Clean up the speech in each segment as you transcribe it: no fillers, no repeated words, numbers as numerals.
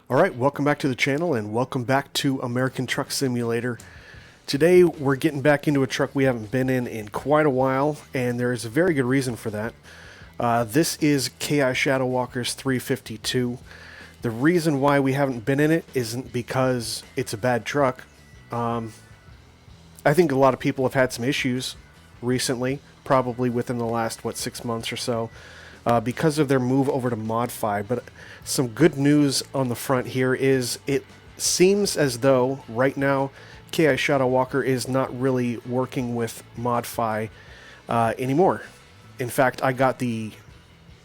Alright, welcome back to the channel and welcome back to American Truck Simulator. Today we're getting back into a truck we haven't been in quite a while, and there is a very good reason for that. This is KiShadowalker's 352. The reason why we haven't been in it isn't because it's a bad truck. I think a lot of people have had some issues recently, probably within the last, 6 months or so, because of their move over to Modfy. But some good news on the front here is it seems as though right now KiShadowalker is not really working with Modfy anymore. In fact, I got the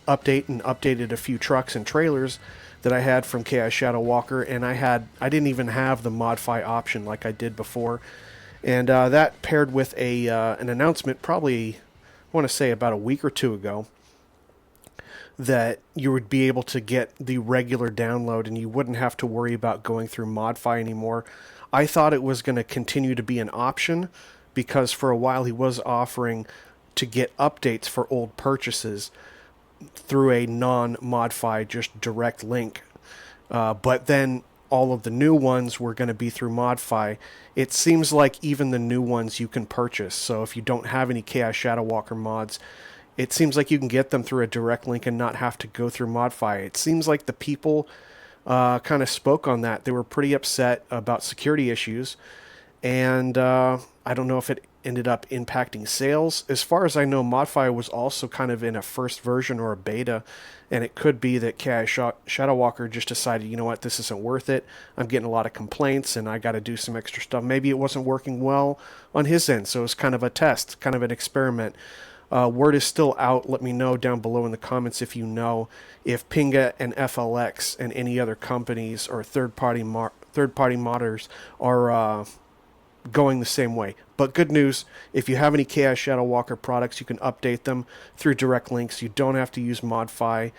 update and updated a few trucks and trailers that I had from KiShadowalker, and I didn't even have the Modfy option like I did before. And that paired with an announcement probably, I want to say about a week or two ago, that you would be able to get the regular download and you wouldn't have to worry about going through Modfy anymore. I thought it was going to continue to be an option because for a while he was offering to get updates for old purchases through a non-Modfy, just direct link. But then all of the new ones were going to be through Modfy. It seems like even the new ones you can purchase. So if you don't have any KiShadowalker mods, it seems like you can get them through a direct link and not have to go through Modfy. It seems like the people kind of spoke on that. They were pretty upset about security issues, and I don't know if it ended up impacting sales. As far as I know, Modfy was also kind of in a first version or a beta, and it could be that KiShadowalker just decided, you know what, this isn't worth it. I'm getting a lot of complaints, and I got to do some extra stuff. Maybe it wasn't working well on his end, so it's kind of a test, kind of an experiment. Word is still out. Let me know down below in the comments if you know if Pinga and FLX and any other companies or third-party modders are going the same way. But good news, if you have any KiShadowalker products, you can update them through direct links. You don't have to use Modfy,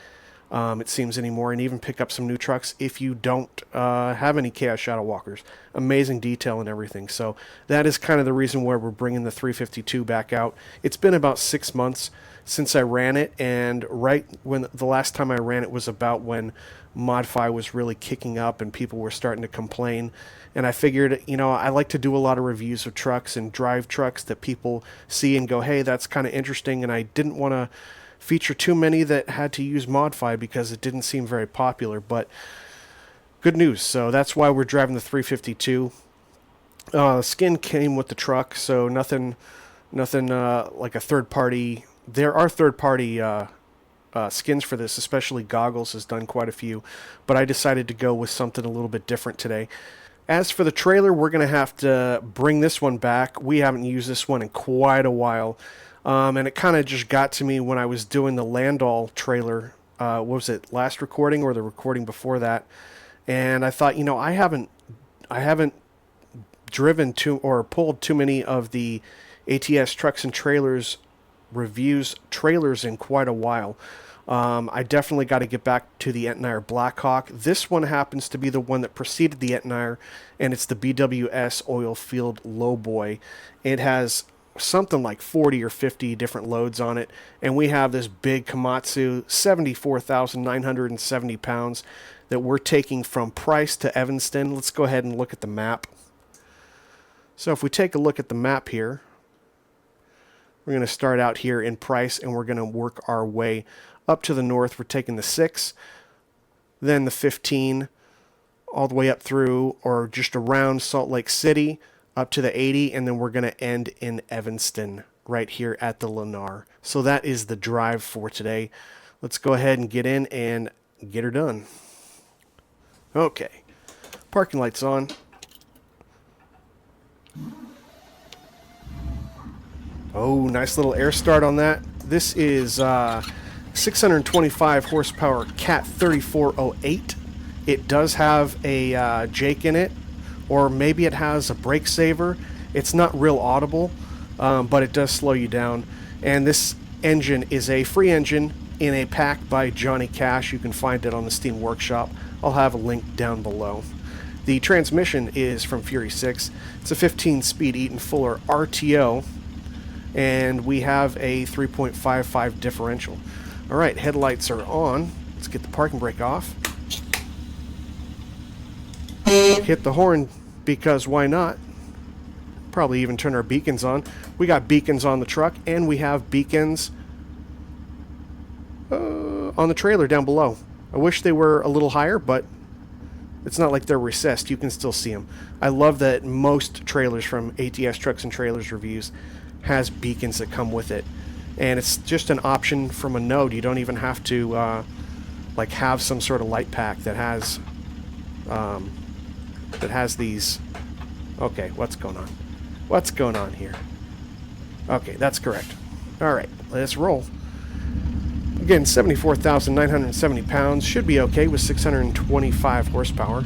it seems, anymore, and even pick up some new trucks if you don't have any KiShadowalkers. Amazing detail and everything. So that is kind of the reason why we're bringing the 352 back out. It's been about 6 months since I ran it, and right when the last time I ran it was about when Modfy was really kicking up and people were starting to complain. And I figured, you know, I like to do a lot of reviews of trucks and drive trucks that people see and go, hey, that's kind of interesting, and I didn't want to feature too many that had to use Modfy because it didn't seem very popular. But good news, so that's why we're driving the 352. Skin came with the truck, so nothing like a third party. There are third party skins for this, especially Goggles has done quite a few, but I decided to go with something a little bit different today. As for the trailer, we're going to have to bring this one back. We haven't used this one in quite a while. And it kind of just got to me when I was doing the Landoll trailer. What was it, last recording or the recording before that? And I thought, you know, I haven't driven to or pulled too many of the ATS Trucks and Trailers Reviews trailers in quite a while. I definitely got to get back to the Eaton Blackhawk. This one happens to be the one that preceded the Eaton, and it's the BWS Oilfield Lowboy. It has something like 40 or 50 different loads on it, and we have this big Komatsu 74,970 pounds that we're taking from Price to Evanston. Let's go ahead and look at the map. So if we take a look at the map here, we're going to start out here in Price, and we're going to work our way up to the north. We're taking the 6, then the 15, all the way up through or just around Salt Lake City, up to the 80, and then we're going to end in Evanston right here at the Lennar. So that is the drive for today. Let's go ahead and get in and get her done. Okay, parking lights on. Oh, nice little air start on that. This is 625 horsepower Cat 3408. It does have a Jake in it, or maybe it has a brake saver. It's not real audible, but it does slow you down. And this engine is a free engine in a pack by Johnny Cash. You can find it on the Steam Workshop. I'll have a link down below. The transmission is from Fury 6. It's a 15-speed Eaton Fuller RTO, and we have a 3.55 differential. All right, headlights are on. Let's get the parking brake off. hit the horn because why not? Probably even turn our beacons on. We got beacons on the truck, and we have beacons on the trailer down below. I wish they were a little higher, but it's not like they're recessed. You can still see them. I love that most trailers from ATS Trucks and Trailers Reviews has beacons that come with it. And it's just an option from a node. You don't even have to like have some sort of light pack that has these. Okay, what's going on? What's going on here? Okay, that's correct. All right, let's roll. Again, 74,970 pounds. Should be okay with 625 horsepower.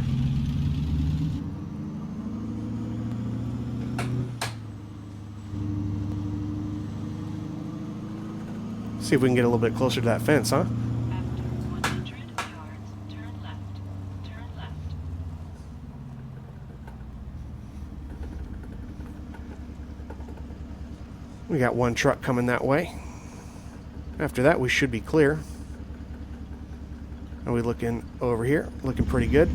See if we can get a little bit closer to that fence, huh? After 100 yards, turn left. Turn left. We got one truck coming that way. After that, we should be clear. Are we looking over here? Looking pretty good.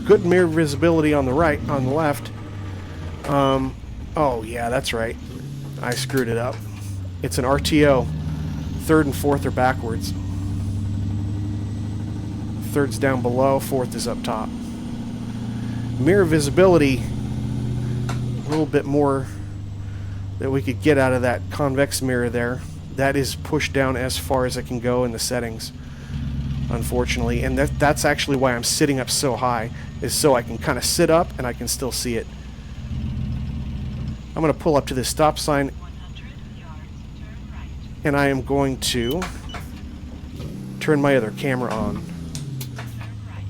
Good mirror visibility on the right, on the left. Oh yeah, that's right. I screwed it up. It's an RTO. Third and fourth are backwards. Third's down below, fourth is up top. Mirror visibility, a little bit more that we could get out of that convex mirror there. That is pushed down as far as it can go in the settings, unfortunately. And that's actually why I'm sitting up so high, is so I can kind of sit up and I can still see it. I'm going to pull up to this stop sign, 100 yards, turn right. and I am going to turn my other camera on. Turn right.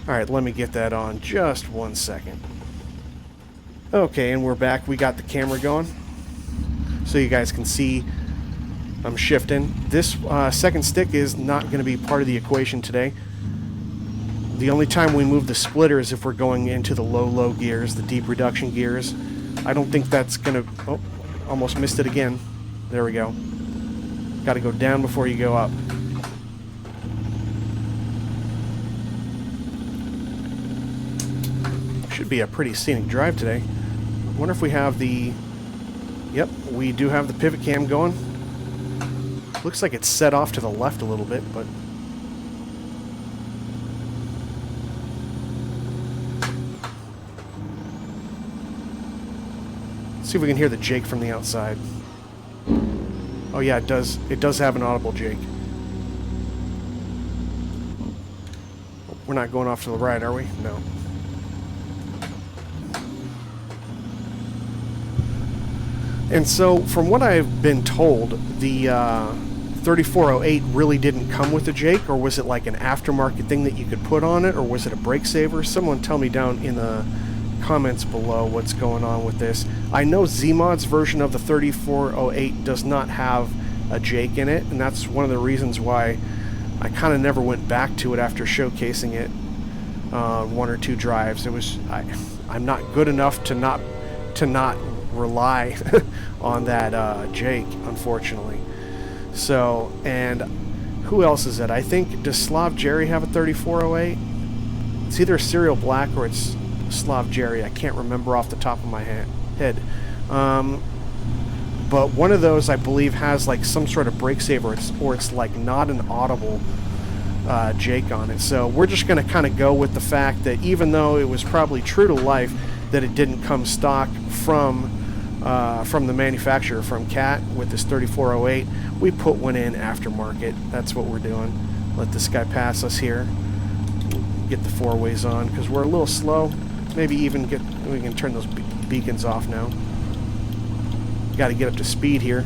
Alright, let me get that on just 1 second. Okay, and we're back. We got the camera going, so you guys can see I'm shifting. This second stick is not going to be part of the equation today. The only time we move the splitter is if we're going into the low gears, the deep reduction gears. I don't think that's going to... Oh, almost missed it again. There we go. Got to go down before you go up. Should be a pretty scenic drive today. I wonder if we have the... Yep, we do have the pivot cam going. Looks like it's set off to the left a little bit, but... See if we can hear the Jake from the outside. Oh yeah, it does. It does have an audible Jake. We're not going off to the right, are we? No. And so, from what I've been told, the 3408 really didn't come with a Jake, or was it like an aftermarket thing that you could put on it, or was it a brake saver? Someone tell me down in the comments below what's going on with this. I know Zmod's version of the 3408 does not have a Jake in it, and that's one of the reasons why I kind of never went back to it after showcasing it one or two drives. It was I'm not good enough to not rely on that Jake, unfortunately. So, and who else is it? I think, does Slav Jerry have a 3408? It's either Serial Black or it's Slav Jerry. I can't remember off the top of my head. But one of those, I believe, has like some sort of brake saver, or it's like not an audible Jake on it. So we're just going to kind of go with the fact that even though it was probably true to life that it didn't come stock from the manufacturer, from Cat, with this 3408, we put one in aftermarket. That's what we're doing. Let this guy pass us here. Get the four ways on because we're a little slow. Maybe even we can turn those beacons off now. Got to get up to speed here.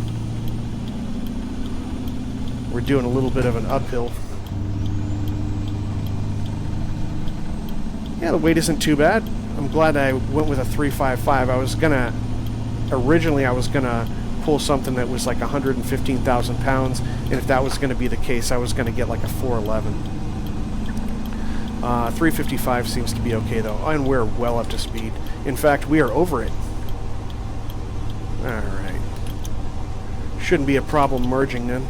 We're doing a little bit of an uphill. Yeah, the weight isn't too bad. I'm glad I went with a 355. Originally I was gonna pull something that was like 115,000 pounds, and if that was gonna be the case, I was gonna get like a 411. 355 seems to be okay though, and we're well up to speed. In fact, we are over it. Alright. Shouldn't be a problem merging then.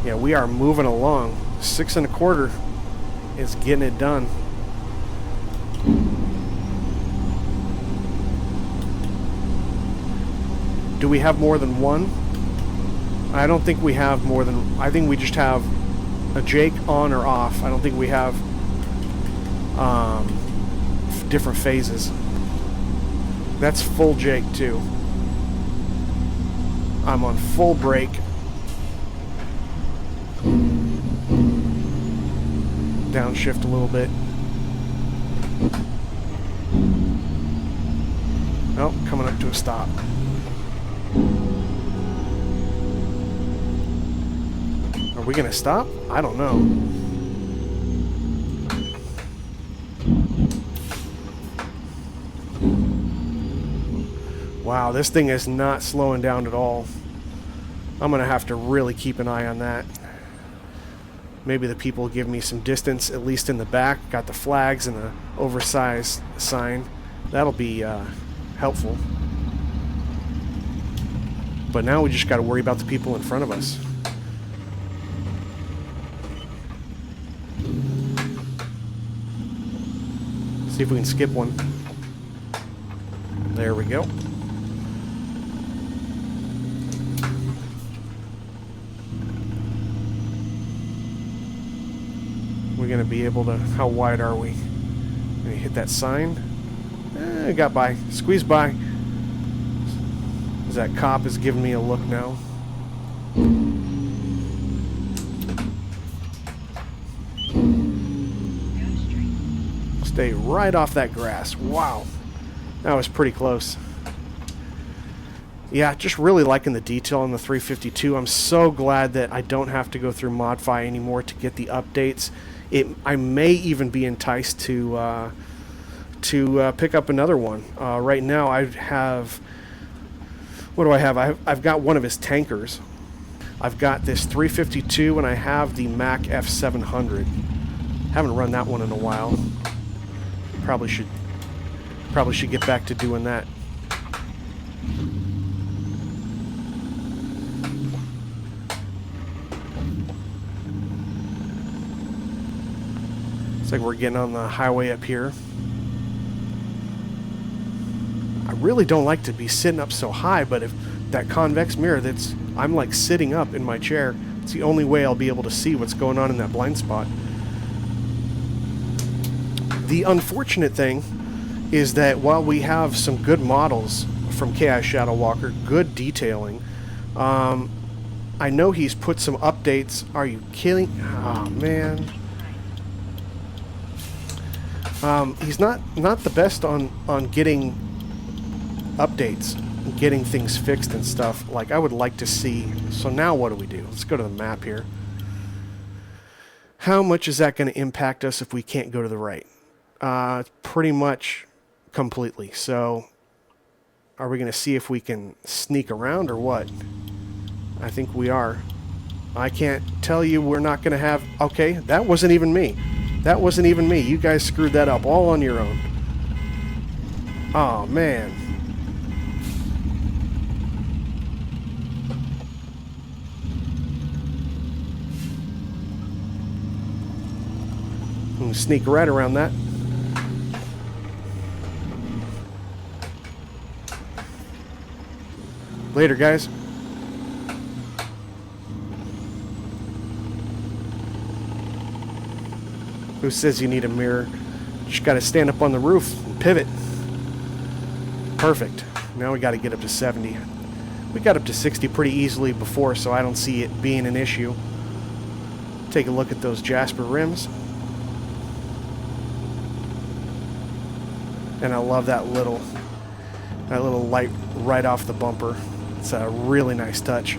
Yeah, we are moving along. 6 1/4 is getting it done. Do we have more than one? I don't think we have more than... I think we just have a Jake on or off. I don't think we have different phases. That's full Jake too. I'm on full brake. Downshift a little bit. Oh, coming up to a stop. Are we gonna stop? I don't know. Wow, this thing is not slowing down at all. I'm gonna have to really keep an eye on that. Maybe the people give me some distance, at least in the back. Got the flags and the oversized sign. That'll be helpful. But now we just got to worry about the people in front of us. See if we can skip one. There we go. We're going to be able to... How wide are we? Gonna hit that sign. Got by. Squeezed by. That cop is giving me a look now. Stay right off that grass. Wow. That was pretty close. Yeah, just really liking the detail on the 352. I'm so glad that I don't have to go through Modfy anymore to get the updates. I may even be enticed to pick up another one. Right now I have... What do I have? I've got one of his tankers. I've got this 352 and I have the Mac F700. Haven't run that one in a while. Probably should get back to doing that. Looks like we're getting on the highway up here. I really don't like to be sitting up so high, but if that convex mirror I'm like sitting up in my chair, it's the only way I'll be able to see what's going on in that blind spot. The unfortunate thing is that while we have some good models from KiShadowalker, good detailing, I know he's put some updates. Are you kidding? Oh man. He's not the best on getting updates, getting things fixed and stuff like I would like to see. So now what do we do? Let's go to the map here. How much is that going to impact us if we can't go to the right? Pretty much completely. So are we going to see if we can sneak around or what? I think we are. I can't tell you we're not going to have... Okay, that wasn't even me. That wasn't even me. You guys screwed that up all on your own. Oh, man. I'm going to sneak right around that. Later, guys. Who says you need a mirror? Just got to stand up on the roof and pivot. Perfect. Now we got to get up to 70. We got up to 60 pretty easily before, so I don't see it being an issue. Take a look at those Jasper rims. And I love that little light right off the bumper. It's a really nice touch.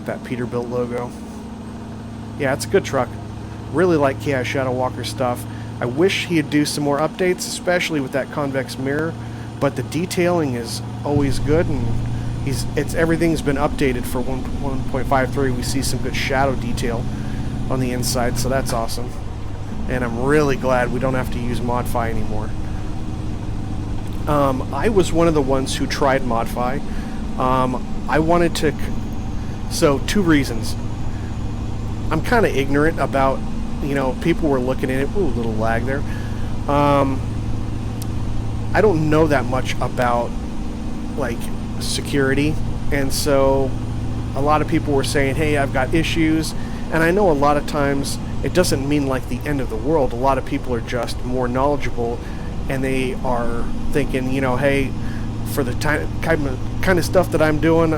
That Peterbilt logo. Yeah, it's a good truck. Really like KiShadowalker stuff. I wish he'd do some more updates, especially with that convex mirror. But the detailing is always good, and everything's been updated for 1.53. We see some good shadow detail. on the inside, so that's awesome. And I'm really glad we don't have to use Modfy anymore. I was one of the ones who tried Modfy. I wanted to... So, two reasons. I'm kind of ignorant about, you know, people were looking at it. Ooh, little lag there. I don't know that much about, like, security. And so, a lot of people were saying, hey, I've got issues. And I know a lot of times it doesn't mean like the end of the world. A lot of people are just more knowledgeable, and they are thinking, you know, hey, for the kind of stuff that I'm doing,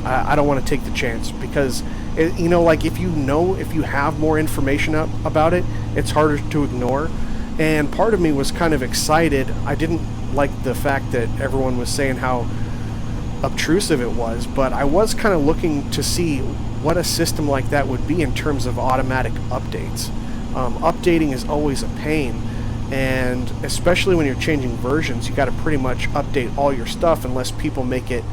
I don't want to take the chance, because you know, like, if you have more information about it, it's harder to ignore. And part of me was kind of excited. I didn't like the fact that everyone was saying how obtrusive it was, but I was kind of looking to see what a system like that would be in terms of automatic updates. Updating is always a pain, and especially when you're changing versions, you got to pretty much update all your stuff unless people make it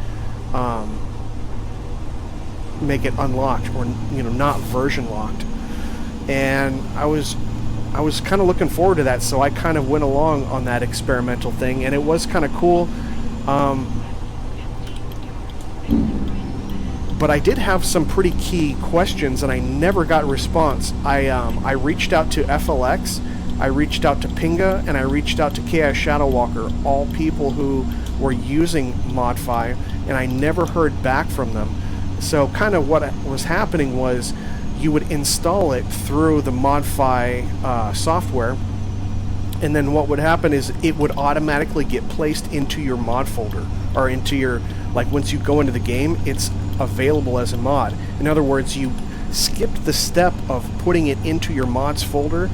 unlocked, or, you know, not version locked. And I was kind of looking forward to that, so I kind of went along on that experimental thing, and it was kind of cool. But I did have some pretty key questions, and I never got a response. I reached out to FLX, I reached out to Pinga, and I reached out to KiShadowalker, all people who were using Modfy, and I never heard back from them. So kind of what was happening was you would install it through the Modfy software, and then what would happen is it would automatically get placed into your mod folder, or into your, like, once you go into the game, it's available as a mod. In other words, you skipped the step of putting it into your mods folder.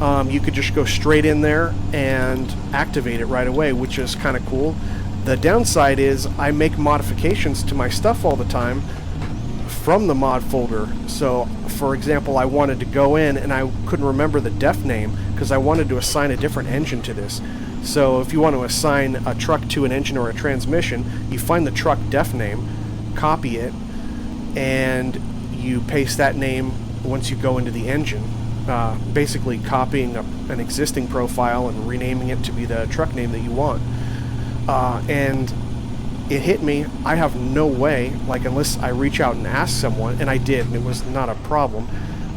You could just go straight in there and activate it right away, which is kind of cool. The downside is I make modifications to my stuff all the time from the mod folder. So, for example, I wanted to go in and I couldn't remember the def name because I wanted to assign a different engine to this. So if you want to assign a truck to an engine or a transmission, you find the truck def name, copy it, and you paste that name once you go into the engine. Basically copying an existing profile and renaming it to be the truck name that you want. And it hit me, I have no way, like, unless I reach out and ask someone, and I did, and it was not a problem,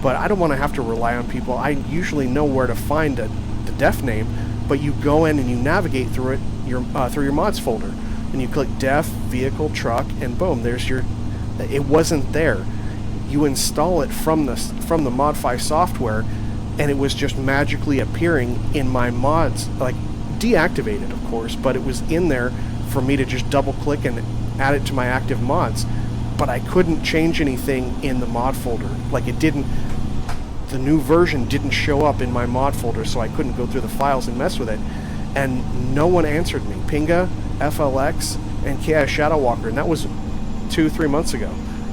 but I don't want to have to rely on people. I usually know where to find the def name, but you go in and you navigate through it, through your mods folder, and you click def, vehicle, truck, and boom, there's your, it wasn't there. You install it from the Modfy software, and it was just magically appearing in my mods, like, deactivated, of course, but it was in there for me to just double click and add it to my active mods. But I couldn't change anything in the mod folder. Like, it didn't, the new version didn't show up in my mod folder, so I couldn't go through the files and mess with it. And no one answered me. Pinga, FLX, and KiShadowalker, and that was 2-3 months ago.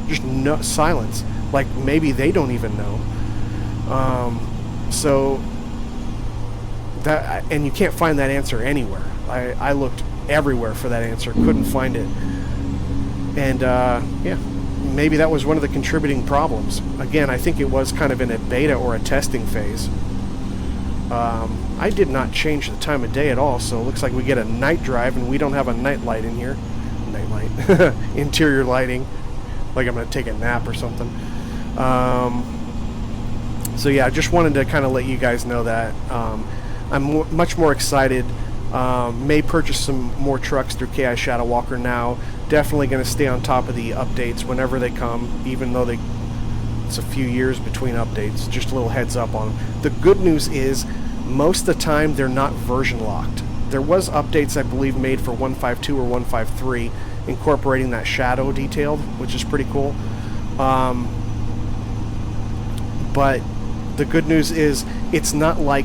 Just no silence. Like, maybe they don't even know. So that, and you can't find that answer anywhere. I looked everywhere for that answer, couldn't find it. And yeah, maybe that was one of the contributing problems. Again, I think it was kind of in a beta or a testing phase. I did not change the time of day at all, so it looks like we get a night drive, and we don't have a night light in here. Night light. Interior lighting. Like I'm going to take a nap or something. So yeah, I just wanted to kind of let you guys know that. I'm much more excited. May purchase some more trucks through KiShadowalker now. Definitely going to stay on top of the updates whenever they come, even though it's a few years between updates. Just a little heads up on them. The good news is most of the time they're not version locked. There was updates, I believe, made for 1.5.2 or 1.5.3 incorporating that shadow detail, which is pretty cool. But the good news is it's not like,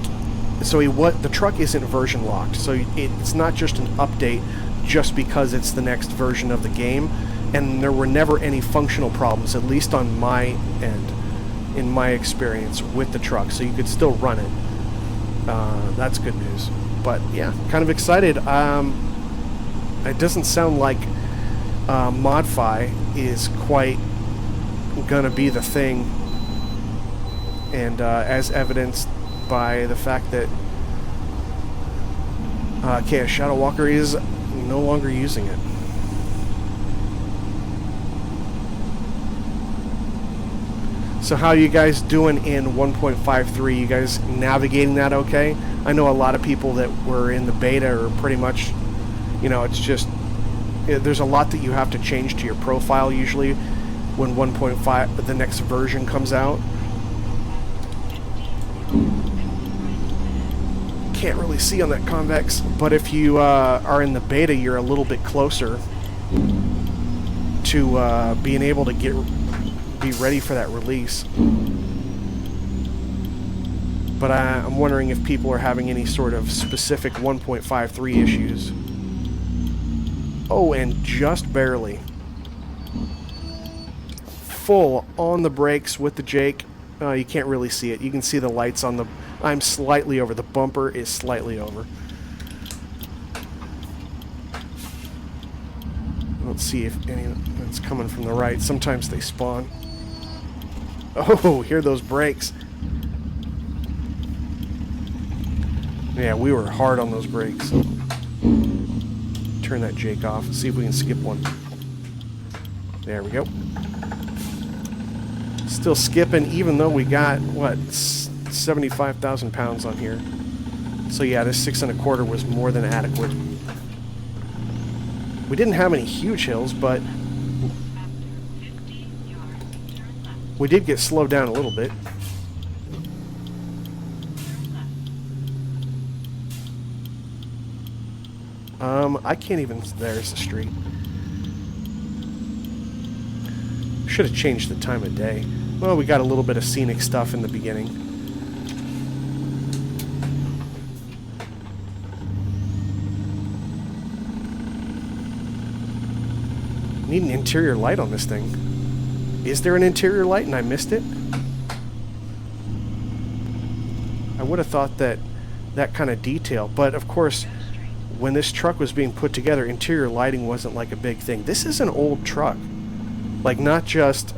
so the truck isn't version locked, so it's not just an update just because it's the next version of the game, and there were never any functional problems, at least on my end, in my experience with the truck, so you could still run it. That's good news. But yeah, kind of excited. It doesn't sound like Modfy is quite gonna be the thing and as evidenced by the fact that KiShadowalker is no longer using it. So how are you guys doing in 1.53? You guys navigating that okay? I know a lot of people that were in the beta are pretty much, you know, it's just, there's a lot that you have to change to your profile usually when 1.5, the next version comes out. Can't really see on that convex, but if you are in the beta, you're a little bit closer to being able to be ready for that release. But I'm wondering if people are having any sort of specific 1.53 issues. Oh, and just barely. Full on the brakes with the Jake. You can't really see it. You can see the lights on the... I'm slightly over. The bumper is slightly over. Let's see if any that's coming from the right. Sometimes they spawn. Oh, hear those brakes. Yeah, we were hard on those brakes. Turn that Jake off. See if we can skip one. There we go. Still skipping, even though we got, what, 75,000 pounds on here. So yeah, this 6 1/4 was more than adequate. We didn't have any huge hills, but we did get slowed down a little bit. I can't even... There's the street. Should have changed the time of day. Well, we got a little bit of scenic stuff in the beginning. Need an interior light on this thing. Is there an interior light and I missed it? I would have thought that kind of detail, but of course, when this truck was being put together, interior lighting wasn't like a big thing. This is an old truck. Like, not just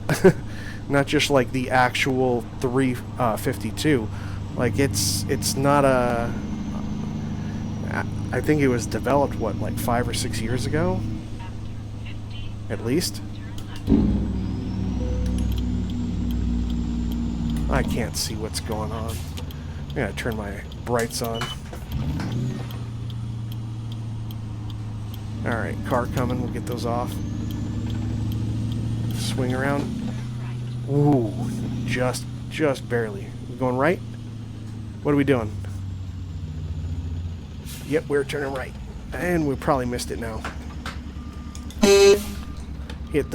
not just like the actual 352. Like, it's not a... I think it was developed, what, like 5 or 6 years ago? At least? I can't see what's going on. I gotta turn my brights on. Alright, car coming. We'll get those off. Swing around. Ooh, just barely. We going right? What are we doing? Yep, we're turning right. And we probably missed it now. Hit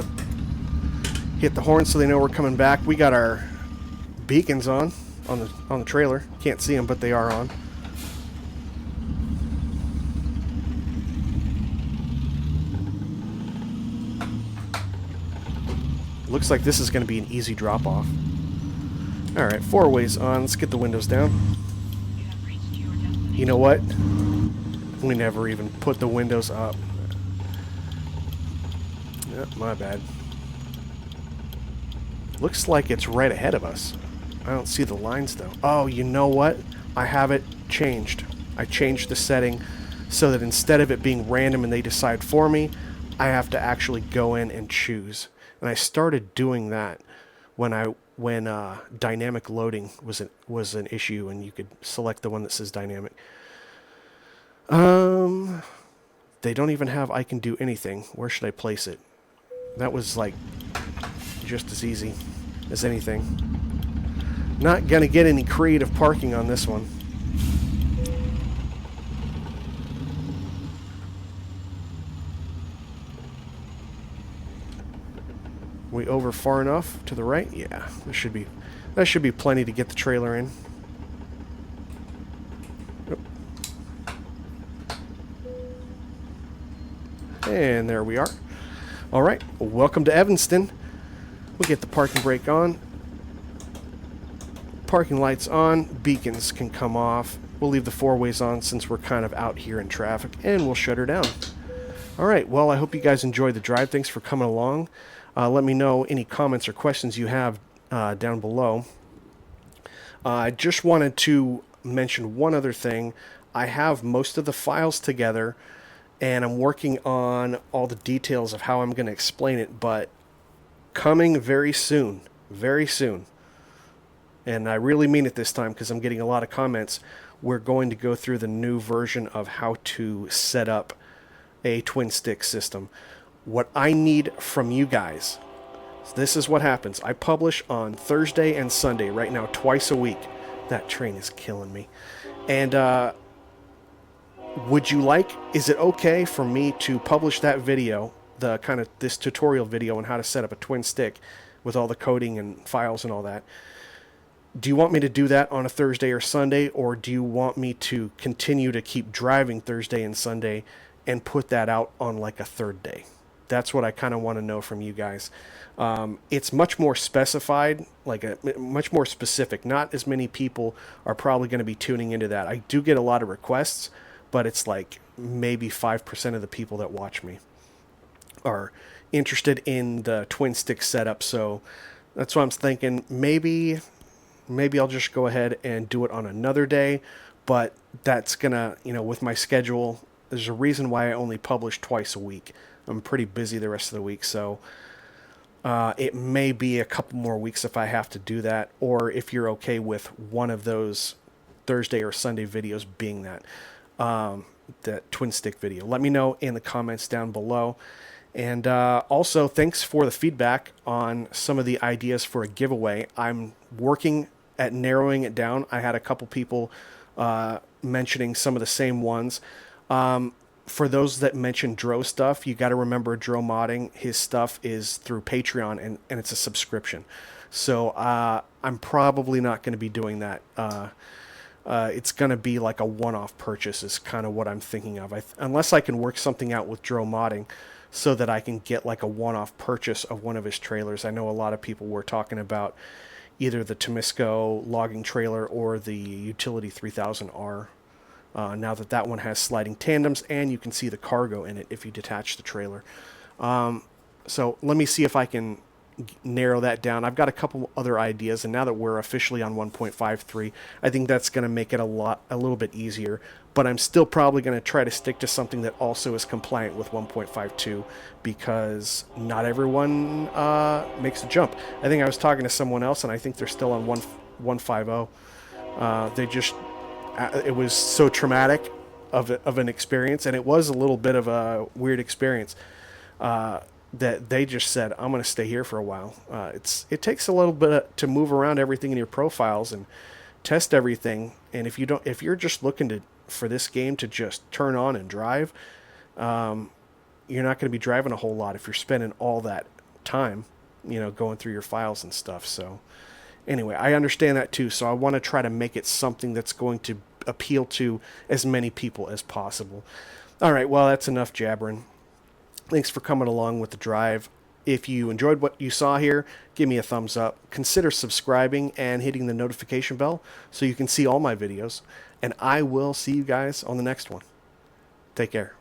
the horn so they know we're coming back. We got our beacons on the trailer. Can't see them, but they are on. Looks like this is going to be an easy drop-off. Alright, 4-ways on. Let's get the windows down. You know what? We never even put the windows up. Yep, my bad. Looks like it's right ahead of us. I don't see the lines, though. Oh, you know what? I have it changed. I changed the setting so that instead of it being random and they decide for me, I have to actually go in and choose. And I started doing that when dynamic loading was an issue, and you could select the one that says dynamic. They don't even have I can do anything. Where should I place it? That was like just as easy as anything. Not gonna get any creative parking on this one. We over far enough to the right? Yeah, that should be plenty to get the trailer in. Yep. And there we are. All right, welcome to Evanston. We'll get the parking brake on. Parking lights on. Beacons can come off. We'll leave the 4-ways on since we're kind of out here in traffic, and we'll shut her down. All right, well, I hope you guys enjoyed the drive. Thanks for coming along. Let me know any comments or questions you have down below. I just wanted to mention one other thing. I have most of the files together, and I'm working on all the details of how I'm going to explain it, but coming very soon, and I really mean it this time because I'm getting a lot of comments, we're going to go through the new version of how to set up a twin stick system. What I need from you guys, this is what happens. I publish on Thursday and Sunday right now, twice a week. That train is killing me. And is it okay for me to publish that video, the kind of this tutorial video on how to set up a twin stick with all the coding and files and all that? Do you want me to do that on a Thursday or Sunday, or do you want me to continue to keep driving Thursday and Sunday and put that out on like a third day? That's what I kind of want to know from you guys. It's much more specified, much more specific. Not as many people are probably going to be tuning into that. I do get a lot of requests, but it's like maybe 5% of the people that watch me are interested in the twin stick setup. So that's what I'm thinking. Maybe I'll just go ahead and do it on another day, but that's gonna, with my schedule, there's a reason why I only publish twice a week. I'm pretty busy the rest of the week, so it may be a couple more weeks if I have to do that, or if you're okay with one of those Thursday or Sunday videos being that twin stick video. Let me know in the comments down below. And also, thanks for the feedback on some of the ideas for a giveaway. I'm working at narrowing it down. I had a couple people mentioning some of the same ones. For those that mention Dro stuff, you got to remember Dro Modding, his stuff is through Patreon, and it's a subscription. So I'm probably not going to be doing that. It's going to be like a one-off purchase is kind of what I'm thinking of. Unless I can work something out with Dro Modding so that I can get like a one-off purchase of one of his trailers. I know a lot of people were talking about either the Temisco logging trailer or the Utility 3000R. Now that one has sliding tandems, and you can see the cargo in it if you detach the trailer. So let me see if I can narrow that down. I've got a couple other ideas, and now that we're officially on 1.53, I think that's going to make it a little bit easier. But I'm still probably going to try to stick to something that also is compliant with 1.52, because not everyone makes the jump. I think I was talking to someone else, and I think they're still on 1.50. They just it was so traumatic of an experience, and it was a little bit of a weird experience, that they just said, I'm going to stay here for a while. It takes a little bit to move around everything in your profiles and test everything. And if you're just looking for this game to just turn on and drive, you're not going to be driving a whole lot if you're spending all that time, going through your files and stuff. So anyway, I understand that too. So I want to try to make it something that's going to appeal to as many people as possible. All right, well, that's enough jabbering. Thanks for coming along with the drive. If you enjoyed what you saw here, give me a thumbs up. Consider subscribing and hitting the notification bell so you can see all my videos. And I will see you guys on the next one. Take care.